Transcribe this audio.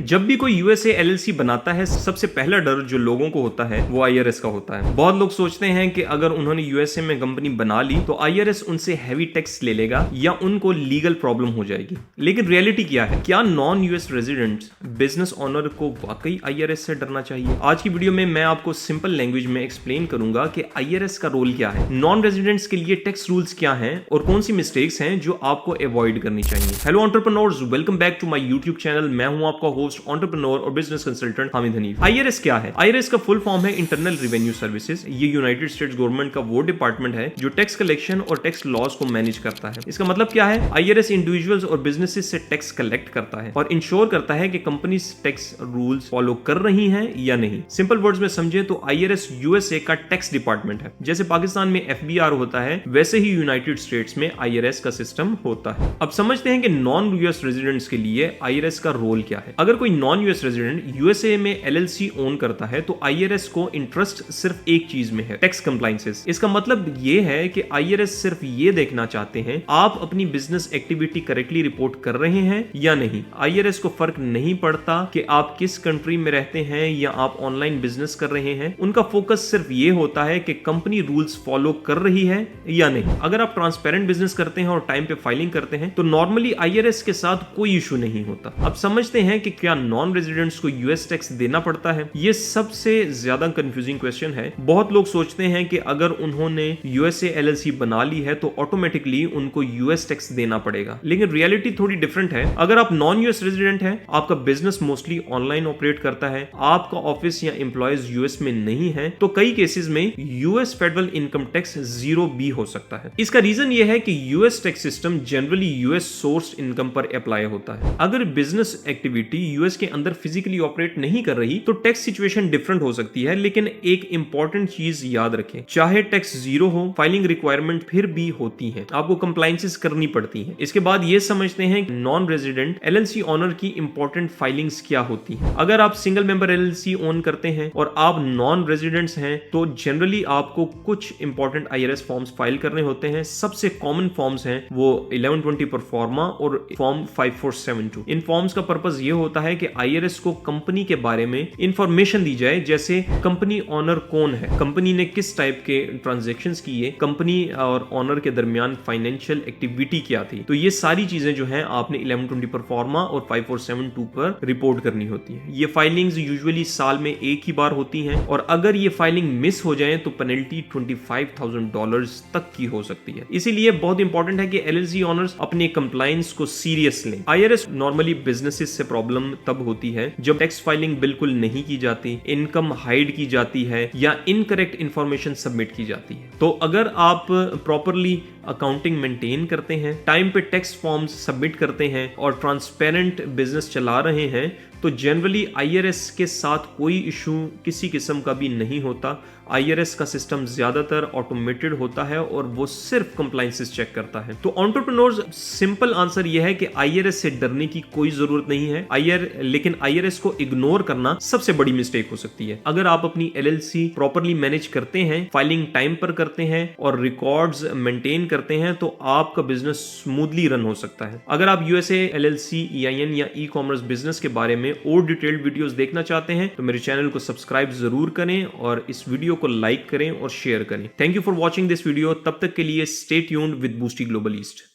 जब भी कोई यूएसए एलएलसी बनाता है, सबसे पहला डर जो लोगों को होता है वो आईआरएस का होता है। बहुत लोग सोचते हैं कि अगर उन्होंने यूएसए में कंपनी बना ली तो आईआरएस उनसे हैवी टैक्स ले लेगा या उनको लीगल प्रॉब्लम हो जाएगी। लेकिन रियलिटी क्या है? क्या non US residents business owner को वाकई आईआरएस से डरना चाहिए? आज की वीडियो में मैं आपको सिंपल लैंग्वेज में एक्सप्लेन करूंगा कि आईआरएस का रोल क्या है, नॉन रेजिडेंट्स के लिए टैक्स रूल्स क्या हैं और कौन सी मिस्टेक्स हैं जो आपको अवॉइड करनी चाहिए। Hello entrepreneurs, welcome back to my YouTube channel. मैं हूं आपका होस्ट, एंटरप्रेन्योर और business consultant Hamid Hanif. IRS क्या है? आईआरएस का फुल फॉर्म है इंटरनल रेवेन्यू सर्विसेज। ये यूनाइटेड स्टेट्स गवर्नमेंट का वो डिपार्टमेंट है जो टैक्स कलेक्शन और टैक्स लॉज को मैनेज करता है। इसका मतलब क्या है? आईआरएस इंडिविजुअल्स और बिजनेसेस से टैक्स कलेक्ट करता है और इंश्योर करता है कि कंपनीज टैक्स रूल्स फॉलो कर रही हैं या नहीं। सिंपल वर्ड्स में समझे तो आईआरएस यूएसए का टैक्स डिपार्टमेंट है। जैसे पाकिस्तान में एफबीआर होता है, वैसे ही यूनाइटेड स्टेट्स में आईआरएस का सिस्टम होता है। अब समझते हैं कि नॉन यूएस रेजिडेंट्स के लिए आईआरएस का रोल क्या है। अगर कोई नॉन यूएस रेजिडेंट यूएसए में एलएलसी ओन करता है तो आईआरएस को इंटरेस्ट सिर्फ एक चीज में है, टैक्स कंप्लायंसेस। इसका मतलब ये है कि आईआरएस सिर्फ ये देखना चाहते हैं आप अपनी बिजनेस एक्टिविटी करेक्टली रिपोर्ट कर रहे हैं या नहीं। आईआरएस को फर्क नहीं पड़ता कि आप किस कंट्री में रहते हैं या आप ऑनलाइन बिजनेस कर रहे हैं। उनका फोकस सिर्फ ये होता है कि कंपनी रूल्स फॉलो कर रही है या नहीं। अगर आप ट्रांसपेरेंट बिजनेस करते हैं और टाइम पे फाइलिंग करते हैं तो नॉर्मली आईआरएस के साथ कोई इशू नहीं होता। अब समझते हैं कि क्या नॉन रेजिडेंट्स को यूएस टैक्स देना पड़ता है? ये सबसे ज्यादा कंफ्यूजिंग क्वेश्चन है। बहुत लोग सोचते हैं कि अगर उन्होंने यूएसए एलएलसी बना ली है तो ऑटोमेटिकली उनको यूएस टैक्स देना पड़ेगा, लेकिन रियलिटी थोड़ी डिफरेंट है। अगर आप नॉन यूएस रेजिडेंट हैं, आपका बिजनेस मोस्टली ऑनलाइन ऑपरेट करता है, आपका ऑफिस या एम्प्लॉयज यूएस में नहीं है, तो कई केसेस में यूएस फेडरल इनकम टैक्स 0 भी हो सकता है। इसका रीजन यह है कि US tax system generally US source income पर अप्लाई होता है। अगर बिजनेस एक्टिविटी यूएस के अंदर फिजिकली ऑपरेट नहीं कर रही तो टैक्स सिचुएशन डिफरेंट हो सकती है। लेकिन एक इंपॉर्टेंट चीज याद रखें, चाहे टैक्स 0 हो, फाइलिंग रिक्वायरमेंट फिर भी होती है, आपको कंप्लायंसेस करनी पड़ती है। इसके बाद ये समझते हैं नॉन रेजिडेंट एलएलसी ओनर की इंपॉर्टेंट फाइलिंग्स क्या होती है। अगर आप सिंगल मेंबर एलएलसी ओन करते हैं और आप नॉन रेजिडेंट्स हैं तो जनरली आपको कुछ इंपॉर्टेंट आईआरएस फॉर्म्स फाइल करने होते हैं। सबसे कॉमन फॉर्म्स हैं वो 1120 परफॉर्मा और फॉर्म 5472। इन फॉर्म्स का पर्पस ये होता है कि आईआरएस को कंपनी के बारे में इंफॉर्मेशन दी जाए, जैसे कंपनी ओनर कौन है, कंपनी ने किस टाइप के ट्रांजैक्शंस किए, कंपनी और ओनर के दरमियान फाइनेंशियल एक्टिविटी क्या थी। तो ये सारी चीजें जो हैं आपने 1120 परफॉर्मा और 5472 पर रिपोर्ट करनी होती है। ये फाइलिंग्स यूजुअली साल में एक ही बार होती हैं और अगर ये फाइलिंग मिस हो जाए तो पेनल्टी $25,000 तक की हो सकती है। इसीलिए बहुत इंपॉर्टेंट है कि एलएलसी ओनर्स अपने कंप्लायंस को सीरियस लें। आईआरएस नॉर्मली बिजनेसेस से प्रॉब्लम तब होती है जब टैक्स फाइलिंग बिल्कुल नहीं की जाती, इनकम हाइड की जाती है या इनकरेक्ट इंफॉर्मेशन सबमिट की जाती है। तो अगर आप प्रॉपरली अकाउंटिंग मेंटेन करते हैं, टाइम पे टैक्स फॉर्म्स सबमिट करते हैं और ट्रांसपेरेंट बिजनेस चला रहे हैं तो जनरली आईआरएस के साथ कोई इशू किसी किस्म का भी नहीं होता। आईआरएस का सिस्टम ज्यादातर ऑटोमेटेड होता है और वो सिर्फ कंप्लायंसेस चेक करता है। तो एंटरप्रेन्योर्स, सिंपल आंसर ये है कि आईआरएस से डरने की कोई जरूरत नहीं है। लेकिन आईआरएस को इग्नोर करना सबसे बड़ी मिस्टेक हो सकती है। अगर आप अपनी एलएलसी प्रॉपरली मैनेज करते हैं, फाइलिंग टाइम पर करते हैं और रिकॉर्ड्स मेंटेन करते हैं तो आपका बिजनेस स्मूथली रन हो सकता है। अगर आप यूएसए एलएलसी, ईआईएन या ई कॉमर्स बिजनेस के बारे में और डिटेल्ड वीडियोस देखना चाहते हैं तो मेरे चैनल को सब्सक्राइब जरूर करें और इस वीडियो को लाइक करें और शेयर करें। Thank you for watching this video. तब तक के लिए stay tuned with Boosty Global east.